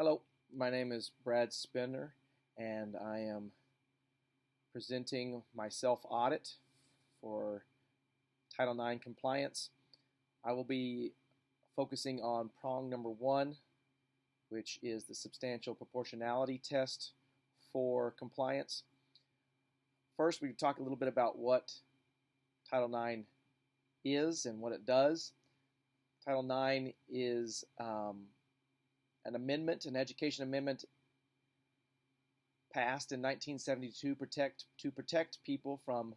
Hello, my name is Brad Spinner, and I am presenting my self-audit for Title IX compliance. I will be focusing on prong number 1, which is the substantial proportionality test for compliance. First, we can talk a little bit about what Title IX is and what it does. Title IX is an amendment, an education amendment passed in 1972 to protect people from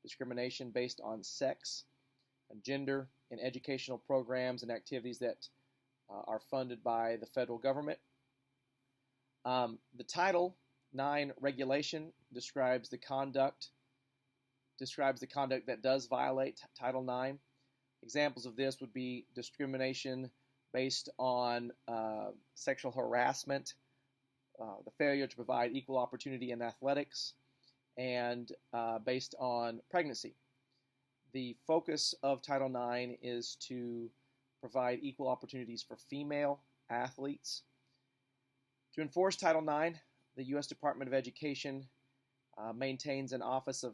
discrimination based on sex and gender in educational programs and activities that are funded by the federal government. The Title IX regulation describes the conduct that does violate Title IX. Examples of this would be discrimination based on sexual harassment, the failure to provide equal opportunity in athletics, and based on pregnancy. The focus of Title IX is to provide equal opportunities for female athletes. To enforce Title IX, the U.S. Department of Education maintains an Office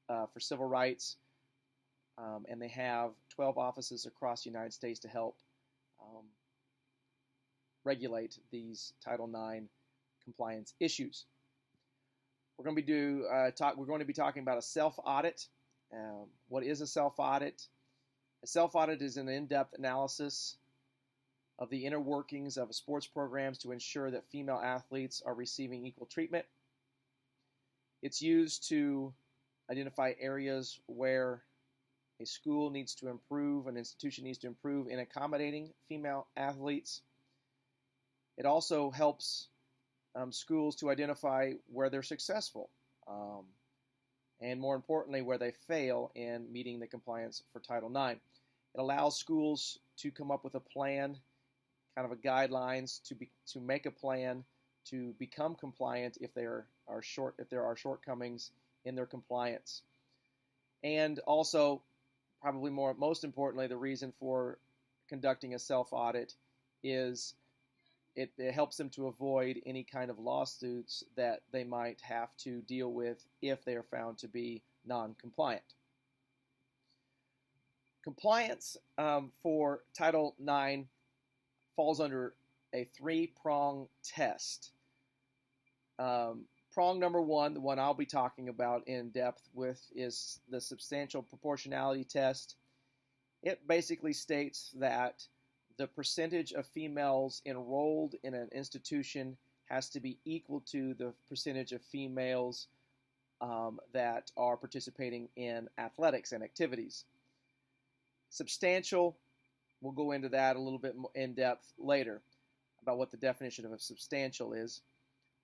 for Civil Rights, and they have 12 offices across the United States to help regulate these Title IX compliance issues. We're going to be talking about a self-audit. What is a self-audit? A self-audit is an in-depth analysis of the inner workings of sports programs to ensure that female athletes are receiving equal treatment. It's used to identify areas where a school needs to improve, an institution needs to improve in accommodating female athletes. It also helps schools to identify where they're successful and, more importantly, where they fail in meeting the compliance for Title IX. It allows schools to come up with a plan, kind of a guidelines to make a plan to become compliant if there are shortcomings in their compliance. And also, probably most importantly, the reason for conducting a self-audit is it helps them to avoid any kind of lawsuits that they might have to deal with if they are found to be non-compliant. Compliance for Title IX falls under a 3-prong test. Prong number 1, the one I'll be talking about in depth with, is the substantial proportionality test. It basically states that the percentage of females enrolled in an institution has to be equal to the percentage of females that are participating in athletics and activities. Substantial, we'll go into that a little bit more in depth later about what the definition of a substantial is.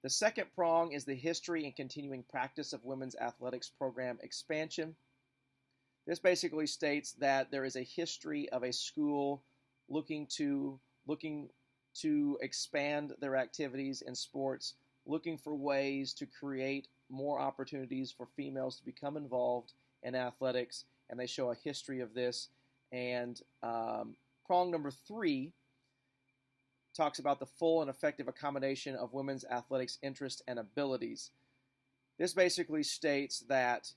The second prong is the history and continuing practice of women's athletics program expansion. This basically states that there is a history of a school looking to expand their activities in sports, looking for ways to create more opportunities for females to become involved in athletics, and they show a history of this. And prong number 3 talks about the full and effective accommodation of women's athletics interests and abilities. This basically states that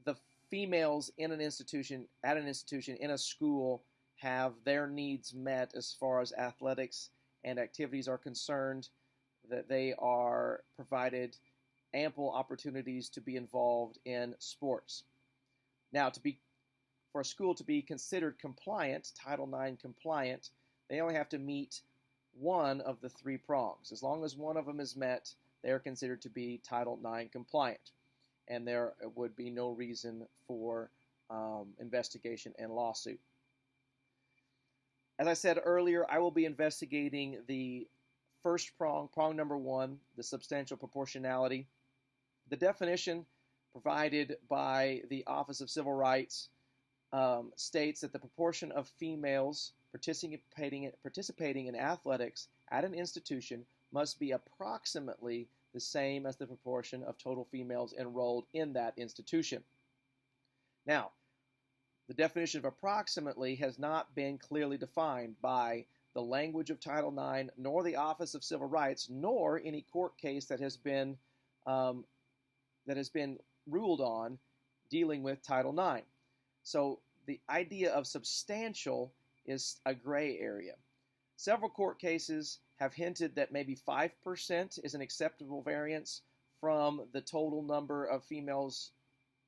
the females in an institution, in a school, have their needs met as far as athletics and activities are concerned, that they are provided ample opportunities to be involved in sports. Now, for a school to be considered compliant, Title IX compliant, they only have to meet one of the 3 prongs. As long as one of them is met, they are considered to be Title IX compliant, and there would be no reason for investigation and lawsuit. As I said earlier, I will be investigating the first prong number 1, the substantial proportionality. The definition provided by the Office of Civil Rights states that the proportion of females participating in athletics at an institution must be approximately the same as the proportion of total females enrolled in that institution. Now, the definition of approximately has not been clearly defined by the language of Title IX, nor the Office of Civil Rights, nor any court case that has been ruled on dealing with Title IX. So the idea of substantial is a gray area. Several court cases have hinted that maybe 5% is an acceptable variance from the total number of females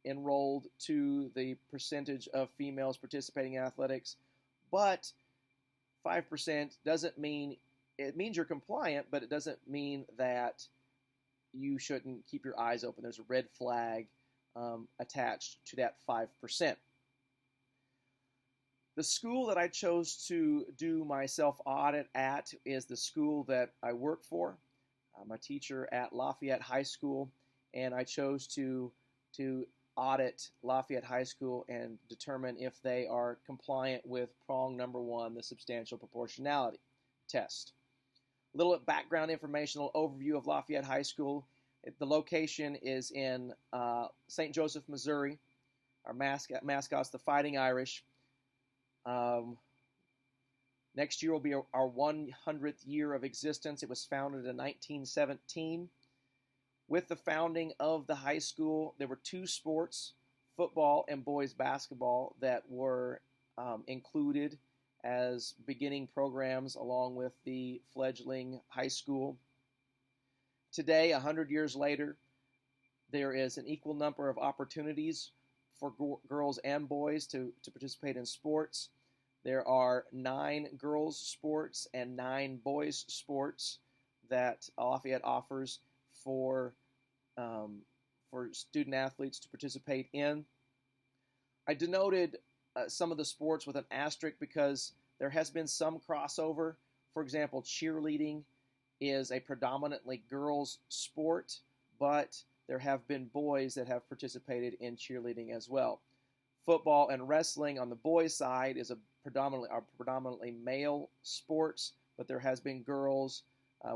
enrolled to the percentage of females participating in athletics. But 5% doesn't mean, it means you're compliant, but it doesn't mean that you shouldn't keep your eyes open. There's a red flag attached to that 5%. The school that I chose to do my self-audit at is the school that I work for. I'm a teacher at Lafayette High School, and I chose to audit Lafayette High School and determine if they are compliant with prong number 1, the substantial proportionality test. A little background informational overview of Lafayette High School. The location is in St. Joseph, Missouri. Our mascot's the Fighting Irish. Next year will be our 100th year of existence. It was founded in 1917. With the founding of the high school, there were 2 sports, football and boys basketball, that were included as beginning programs along with the fledgling high school. Today, 100 years later, there is an equal number of opportunities for girls and boys to participate in sports. There are 9 girls sports and 9 boys sports that Lafayette offers for student athletes to participate in. I denoted some of the sports with an asterisk because there has been some crossover. For example, cheerleading is a predominantly girls sport, but there have been boys that have participated in cheerleading as well. Football and wrestling on the boys' side are predominantly male sports, but there has been girls.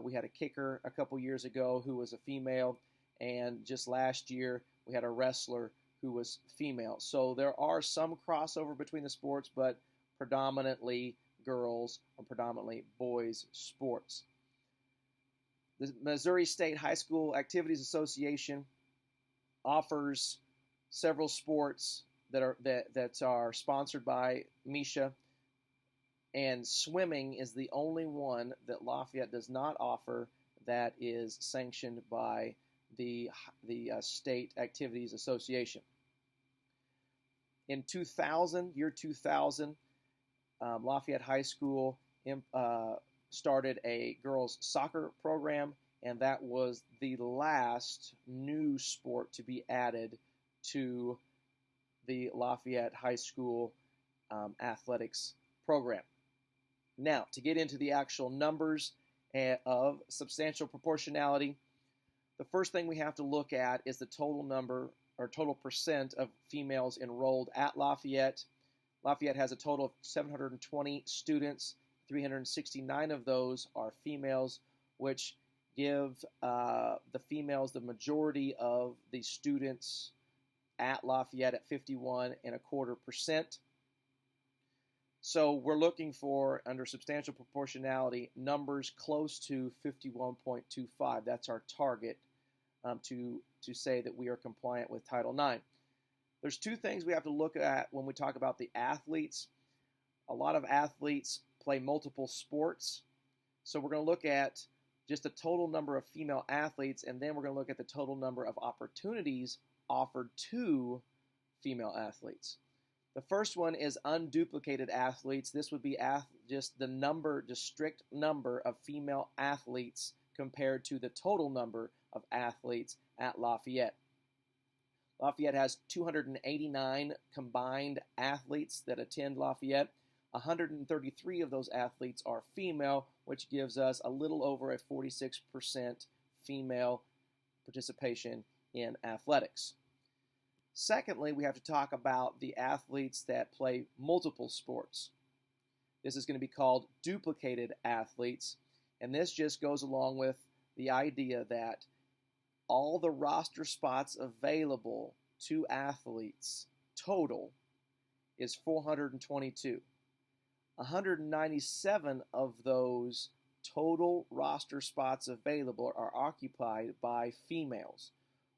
We had a kicker a couple years ago who was a female, and just last year we had a wrestler who was female. So there are some crossover between the sports, but predominantly girls or predominantly boys sports. The Missouri State High School Activities Association offers several sports that are sponsored by MISHA, and swimming is the only one that Lafayette does not offer that is sanctioned by the State Activities Association. In 2000, Lafayette High School started a girls soccer program, and that was the last new sport to be added to the Lafayette High School athletics program. Now, to get into the actual numbers of substantial proportionality, the first thing we have to look at is the total number or total percent of females enrolled at Lafayette. Lafayette has a total of 720 students. 369 of those are females, which give the females the majority of the students at Lafayette at 51.25%. So we're looking for, under substantial proportionality, numbers close to 51.25. That's our target to say that we are compliant with Title IX. There's 2 things we have to look at when we talk about the athletes. A lot of athletes play multiple sports. So we're going to look at just the total number of female athletes, and then we're going to look at the total number of opportunities offered to female athletes. The first one is unduplicated athletes. This would be just the strict number of female athletes compared to the total number of athletes at Lafayette. Lafayette has 289 combined athletes that attend Lafayette. 133 of those athletes are female, which gives us a little over a 46% female participation in athletics. Secondly, we have to talk about the athletes that play multiple sports. This is going to be called duplicated athletes, and this just goes along with the idea that all the roster spots available to athletes total is 422. 197 of those total roster spots available are occupied by females,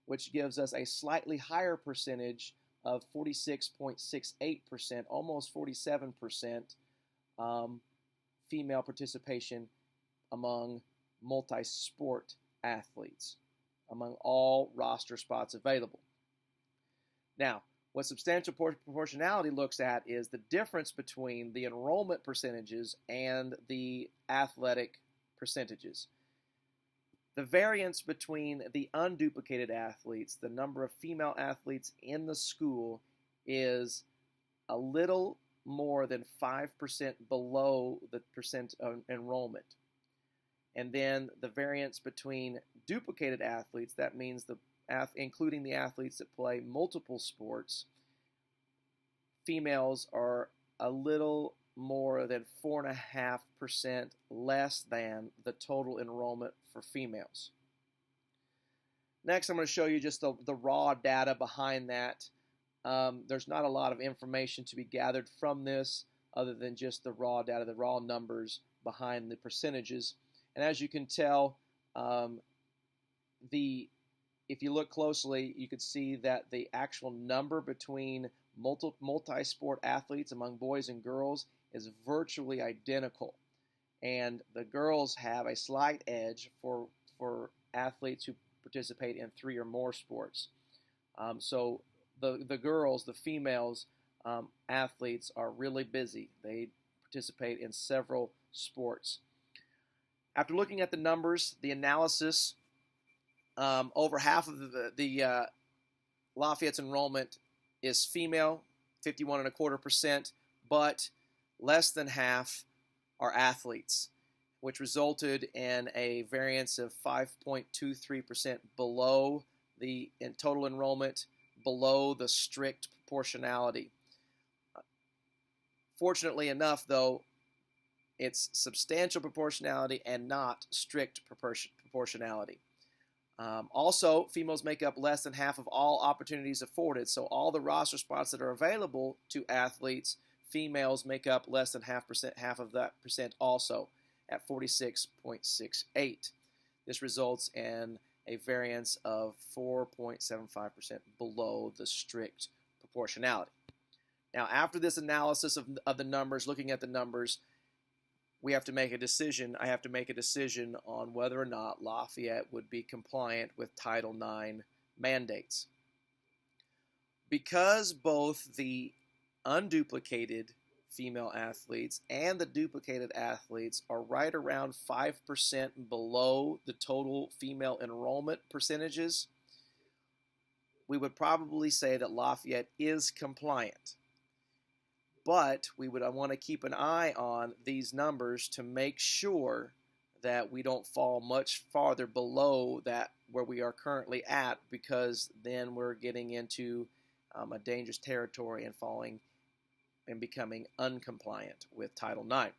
which gives us a slightly higher percentage of 46.68%, almost 47% female participation among multi-sport athletes, among all roster spots available. Now, what substantial proportionality looks at is the difference between the enrollment percentages and the athletic percentages. The variance between the unduplicated athletes, the number of female athletes in the school, is a little more than 5% below the percent of enrollment. And then the variance between duplicated athletes, that means including the athletes that play multiple sports, females are a little more than 4.5% less than the total enrollment for females. Next, I'm going to show you just the raw data behind that. There's not a lot of information to be gathered from this other than just the raw data, the raw numbers behind the percentages. And as you can tell, if you look closely, you could see that the actual number between multi-sport athletes among boys and girls is virtually identical. And the girls have a slight edge for athletes who participate in 3 or more sports. So the girls, the females athletes, are really busy. They participate in several sports. After looking at the numbers, the analysis, over half of the Lafayette's enrollment is female, 51.25%, but less than half are athletes, which resulted in a variance of 5.23% below the total enrollment, below the strict proportionality. Fortunately enough, though, it's substantial proportionality and not strict proportionality. Also, females make up less than half of all opportunities afforded. So all the roster spots that are available to athletes, females make up less than half of that percent also, at 46.68. This results in a variance of 4.75% below the strict proportionality. Now, after this analysis of the numbers, looking at the numbers, we have to make a decision. I have to make a decision on whether or not Lafayette would be compliant with Title IX mandates. Because both the unduplicated female athletes and the duplicated athletes are right around 5% below the total female enrollment percentages, we would probably say that Lafayette is compliant. But we would want to keep an eye on these numbers to make sure that we don't fall much farther below that where we are currently at, because then we're getting into a dangerous territory and falling and becoming uncompliant with Title IX.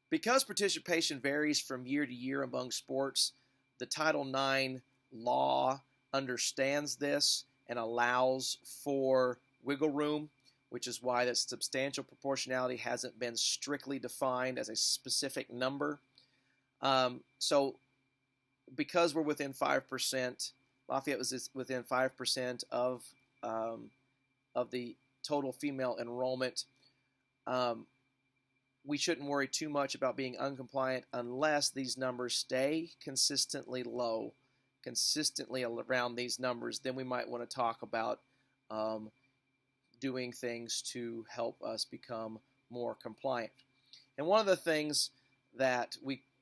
Because participation varies from year to year among sports, the Title IX law understands this and allows for wiggle room, which is why that substantial proportionality hasn't been strictly defined as a specific number. So because we're within 5%, Lafayette was within 5% of the total female enrollment, we shouldn't worry too much about being uncompliant unless these numbers stay consistently low, consistently around these numbers. Then we might want to talk about doing things to help us become more compliant. And one of the things that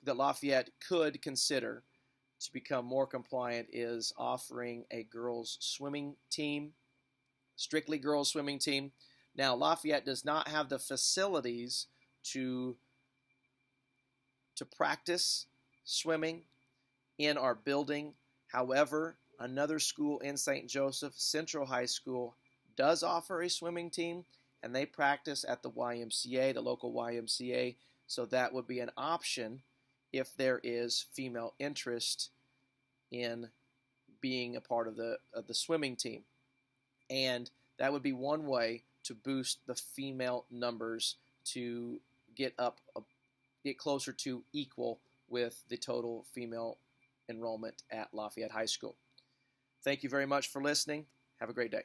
Lafayette could consider to become more compliant is offering a girls swimming team, strictly girls swimming team. Now, Lafayette does not have the facilities to practice swimming in our building. However, another school in St. Joseph, Central High School, does offer a swimming team, and they practice at the YMCA, the local YMCA, so that would be an option if there is female interest in being a part of the swimming team. And that would be one way to boost the female numbers to get closer to equal with the total female enrollment at Lafayette High School. Thank you very much for listening. Have a great day.